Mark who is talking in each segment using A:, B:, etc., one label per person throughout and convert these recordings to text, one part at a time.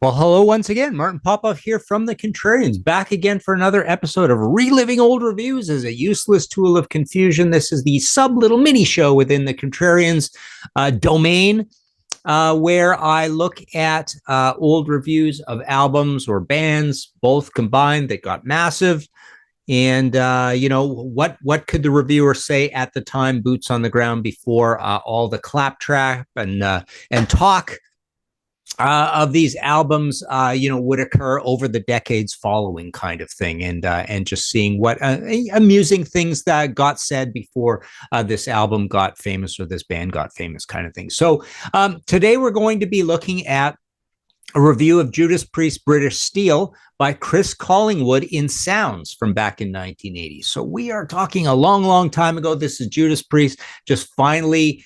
A: Well, hello once again. Martin Popoff here from the Contrarians, back again for another episode of Reliving Old Reviews as a useless tool of confusion. This is the little mini show within the Contrarians domain, where I look at old reviews of albums or bands, both combined, that got massive. And what could the reviewer say at the time, boots on the ground, before all the claptrap and talk of these albums, would occur over the decades following, kind of thing, and just seeing what amusing things that got said before this album got famous or this band got famous, kind of thing. So today we're going to be looking at a review of Judas Priest's British Steel by Chris Collingwood in Sounds from back in 1980. So we are talking a long, long time ago. This is Judas Priest just finally,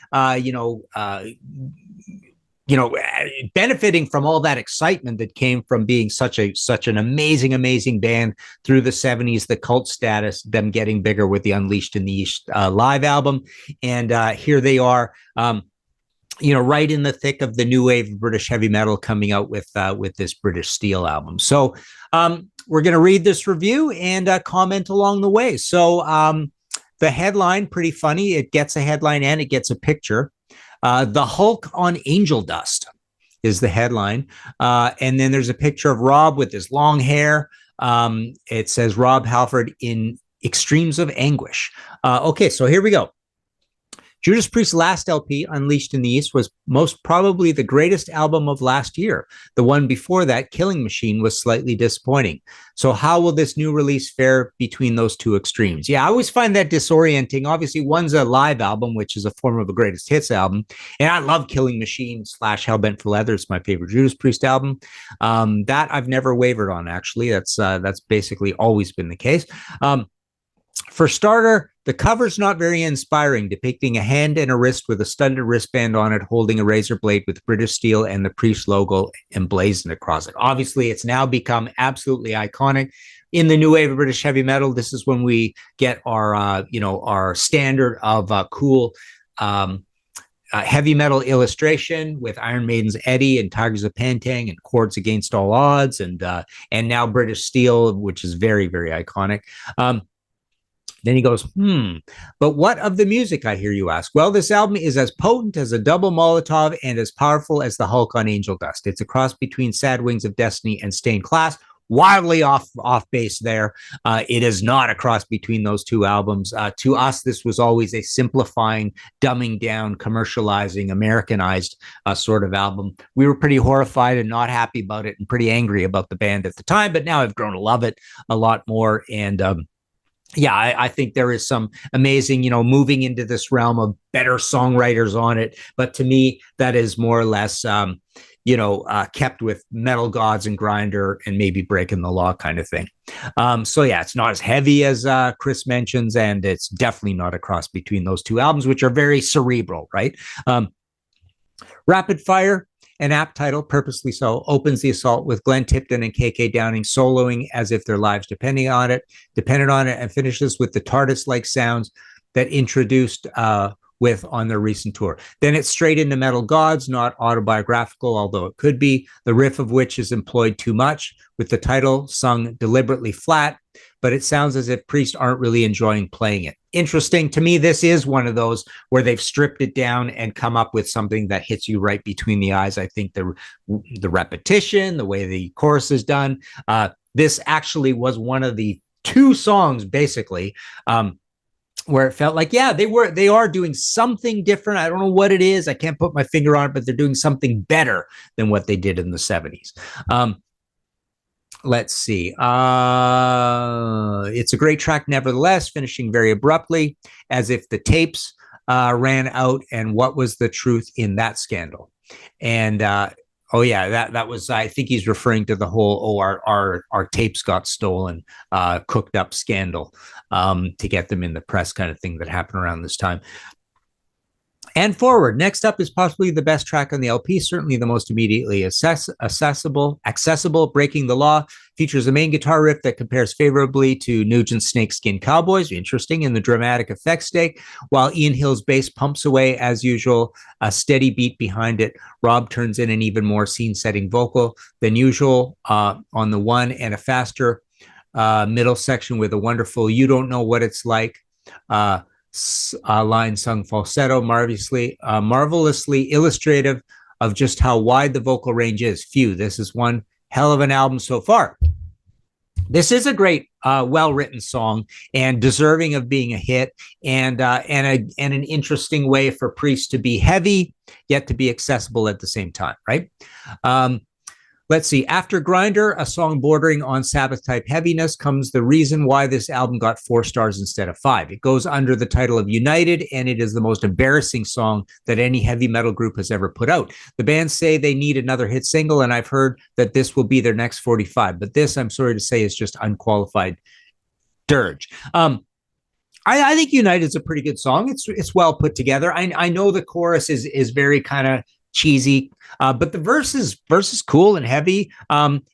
A: benefiting from all that excitement that came from being such an amazing band through the 70s, the cult status, them getting bigger with the Unleashed in the East live album. And here they are, right in the thick of the new wave of British heavy metal, coming out with this British Steel album. So we're going to read this review and comment along the way. So the headline, pretty funny. It gets a headline and it gets a picture. The Hulk on Angel Dust is the headline. And then there's a picture of Rob with his long hair. It says Rob Halford in Extremes of Anguish. Okay, so here we go. Judas Priest's last LP, Unleashed in the East, was most probably the greatest album of last year. The one before that, Killing Machine, was slightly disappointing. So how will this new release fare between those two extremes? Yeah, I always find that disorienting. Obviously, one's a live album, which is a form of a greatest hits album. And I love Killing Machine / Hellbent for Leather. It's my favorite Judas Priest album. That I've never wavered on, actually. That's basically always been the case. For starter, the cover's not very inspiring, depicting a hand and a wrist with a studded wristband on it, holding a razor blade with British Steel and the Priest logo emblazoned across it. Obviously, it's now become absolutely iconic. In the new wave of British heavy metal, this is when we get our standard of cool heavy metal illustration with Iron Maiden's Eddie and Tigers of Pantang and Chords Against All Odds, and now British Steel, which is very, very iconic. Then he goes, but what of the music, I hear you ask? Well, this album is as potent as a double Molotov and as powerful as the Hulk on Angel Dust. It's a cross between Sad Wings of Destiny and Stained Class. Wildly off base there. It is not a cross between those two albums. To us, this was always a simplifying, dumbing down, commercializing, Americanized sort of album. We were pretty horrified and not happy about it and pretty angry about the band at the time, but now I've grown to love it a lot more. And I think there is some amazing, moving into this realm of better songwriters on it. But to me, that is more or less, kept with Metal Gods and Grinder and maybe Breaking the Law kind of thing. It's not as heavy as Chris mentions, and it's definitely not a cross between those two albums, which are very cerebral, right? Rapid Fire, an apt title, purposely so, opens the assault with Glenn Tipton and KK Downing soloing as if their lives depended on it, and finishes with the TARDIS-like sounds that introduced with on their recent tour. Then it's straight into Metal Gods, not autobiographical, although it could be, the riff of which is employed too much, with the title sung deliberately flat, but it sounds as if Priest aren't really enjoying playing it. Interesting. To me, this is one of those where they've stripped it down and come up with something that hits you right between the eyes. I think the repetition, the way the chorus is done, this actually was one of the two songs, basically, where it felt like, they are doing something different. I don't know what it is. I can't put my finger on it, but they're doing something better than what they did in the 70s. Let's see. It's a great track, nevertheless, finishing very abruptly, as if the tapes ran out. And what was the truth in that scandal? And that was, I think he's referring to the whole, our tapes got stolen, cooked up scandal to get them in the press kind of thing that happened around this time. And forward. Next up is possibly the best track on the LP, certainly the most immediately accessible. Breaking the Law features a main guitar riff that compares favorably to Nugent's Snakeskin Cowboys, interesting in the dramatic effects stake, while Ian Hill's bass pumps away as usual, a steady beat behind it. Rob turns in an even more scene-setting vocal than usual on the one, and a faster middle section with a wonderful "You Don't Know What It's Like" line sung falsetto, marvelously illustrative of just how wide the vocal range is. Phew, this is one hell of an album so far. This is a great, well-written song and deserving of being a hit, and an interesting way for Priest to be heavy yet to be accessible at the same time, right? Let's see. After Grinder, a song bordering on Sabbath-type heaviness, comes the reason why this album got 4 stars instead of 5. It goes under the title of United, and it is the most embarrassing song that any heavy metal group has ever put out. The band say they need another hit single, and I've heard that this will be their next 45. But this, I'm sorry to say, is just unqualified dirge. I think United is a pretty good song. It's well put together. I know the chorus is very kind of cheesy, but the verse is cool and heavy.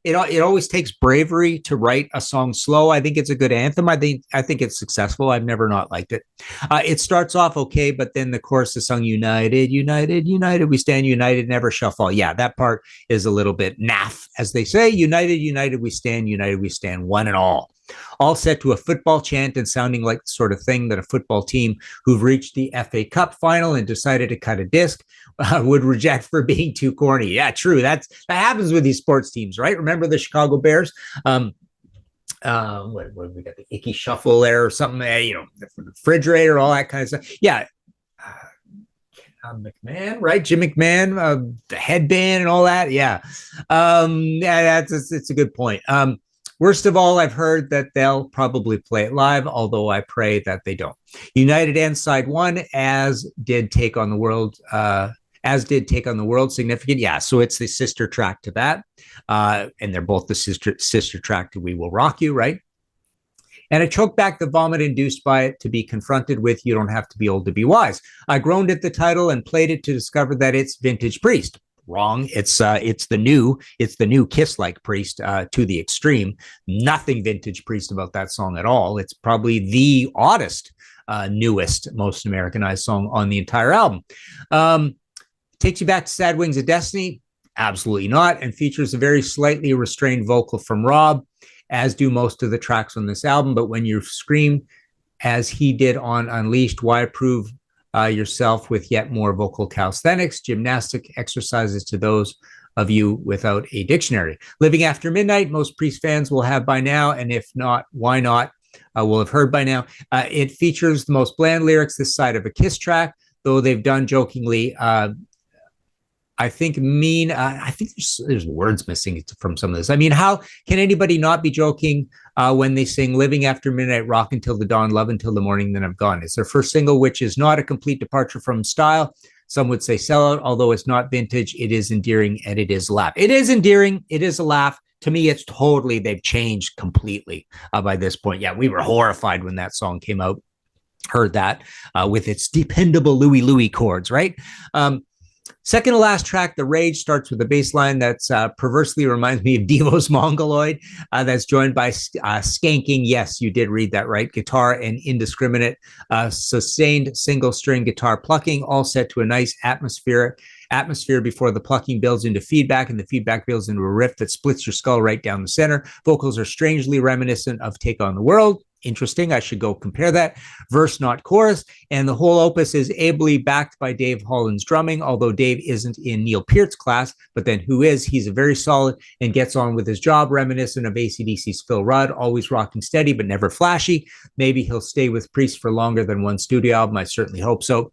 A: It always takes bravery to write a song slow. I think it's a good anthem. I think it's successful. I've never not liked it. It starts off okay, but then the chorus is sung United, United, United. We stand united, never shall fall. Yeah, that part is a little bit naff, as they say. United, United, we stand one and all. All set to a football chant and sounding like the sort of thing that a football team who've reached the FA Cup final and decided to cut a disc would reject for being too corny. Yeah, true. That happens with these sports teams, right? Remember the Chicago Bears? What we got, the Icky Shuffle there or something, the refrigerator, all that kind of stuff. Yeah. McMahon, right? Jim McMahon, the headband and all that. Yeah. It's a good point. Worst of all, I've heard that they'll probably play it live, although I pray that they don't. United ends side 1, as did Take on the World, significant. Yeah, so it's the sister track to that. And they're both the sister track to We Will Rock You, right? And I choked back the vomit induced by it to be confronted with You Don't Have to Be Old to Be Wise. I groaned at the title and played it to discover that it's vintage Priest. Wrong. It's the new Kiss-like Priest to the extreme. Nothing vintage Priest about that song at all. It's probably the oddest, newest, most Americanized song on the entire album. Takes you back to Sad Wings of Destiny? Absolutely not, and features a very slightly restrained vocal from Rob, as do most of the tracks on this album. But when you scream as he did on Unleashed, why prove yourself with yet more vocal calisthenics, gymnastic exercises to those of you without a dictionary? Living After Midnight, most Priest fans will have by now, and if not, why not? Will have heard by now. It features the most bland lyrics this side of a Kiss track, though they've done jokingly. I think there's words missing from some of this. I mean, how can anybody not be joking when they sing Living After Midnight, Rock Until the Dawn, Love Until the Morning, Then I'm Gone? It's their first single, which is not a complete departure from style. Some would say sellout, although it's not vintage. It is endearing and it is a laugh. It is endearing. It is a laugh. To me, it's totally, they've changed completely by this point. Yeah, we were horrified when that song came out. Heard that with its dependable Louie Louie chords, right? Second to last track, The Rage, starts with a bass line that's perversely reminds me of Devo's Mongoloid. That's joined by skanking, yes, you did read that right, guitar and indiscriminate sustained single string guitar plucking, all set to a nice atmosphere before the plucking builds into feedback, and the feedback builds into a riff that splits your skull right down the center. Vocals are strangely reminiscent of Take on the World. Interesting. I should go compare that. Verse, not chorus. And the whole opus is ably backed by Dave Holland's drumming, although Dave isn't in Neil Peart's class, but then who is? He's a very solid and gets on with his job, reminiscent of AC/DC's Phil Rudd, always rocking steady, but never flashy. Maybe he'll stay with Priest for longer than one studio album. I certainly hope so.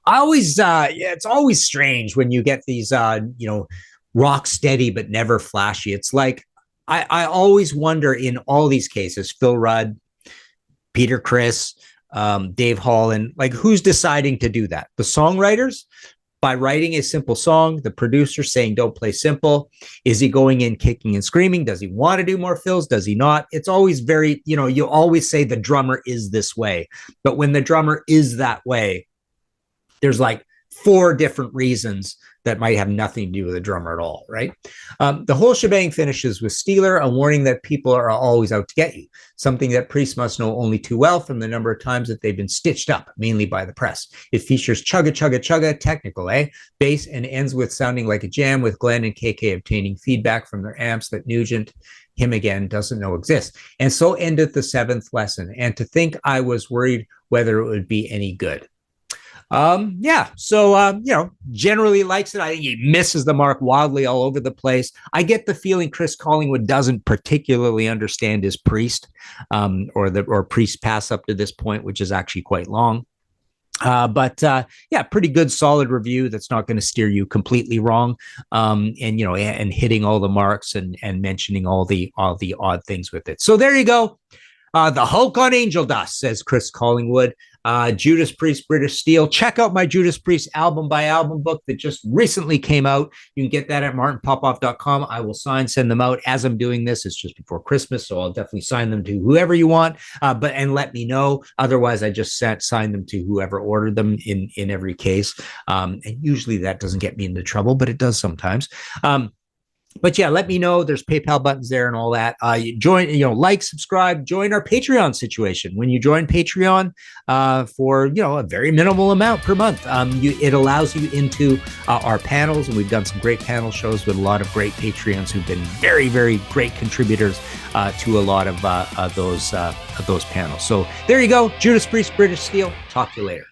A: It's always strange when you get these, rock steady, but never flashy. It's like, I always wonder in all these cases, Phil Rudd, Peter Criss, Dave Holland, like who's deciding to do that? The songwriters by writing a simple song, the producer saying, don't play simple. Is he going in kicking and screaming? Does he want to do more fills? Does he not? It's always very, you always say the drummer is this way, but when the drummer is that way, there's like 4 different reasons that might have nothing to do with the drummer at all, right? The whole shebang finishes with Steeler, a warning that people are always out to get you, something that priests must know only too well from the number of times that they've been stitched up, mainly by the press. It features chugga, chugga, chugga, technical, bass, and ends with sounding like a jam, with Glenn and KK obtaining feedback from their amps that Nugent, him again, doesn't know exists. And so endeth the 7th lesson. And to think I was worried whether it would be any good. Generally likes it. I think he misses the mark wildly all over the place. I get the feeling Chris Collingwood doesn't particularly understand his priest, or priest pass up to this point, which is actually quite long. Pretty good, solid review that's not going to steer you completely wrong. And hitting all the marks and mentioning all the odd things with it. So there you go. The Hulk on Angel Dust, says Chris Collingwood. Judas Priest, British Steel. Check out my Judas Priest album by album book that just recently came out. You can get that at martinpopoff.com. I will send them out as I'm doing this. It's just before Christmas, so I'll definitely sign them to whoever you want. And let me know. Otherwise, I just sign them to whoever ordered them in every case. And usually that doesn't get me into trouble, but it does sometimes. But yeah, let me know. There's PayPal buttons there and all that. Join, subscribe, join our Patreon situation. When you join Patreon for, a very minimal amount per month, it allows you into our panels. And we've done some great panel shows with a lot of great Patreons who've been very, very great contributors to a lot of those panels. So there you go. Judas Priest, British Steel. Talk to you later.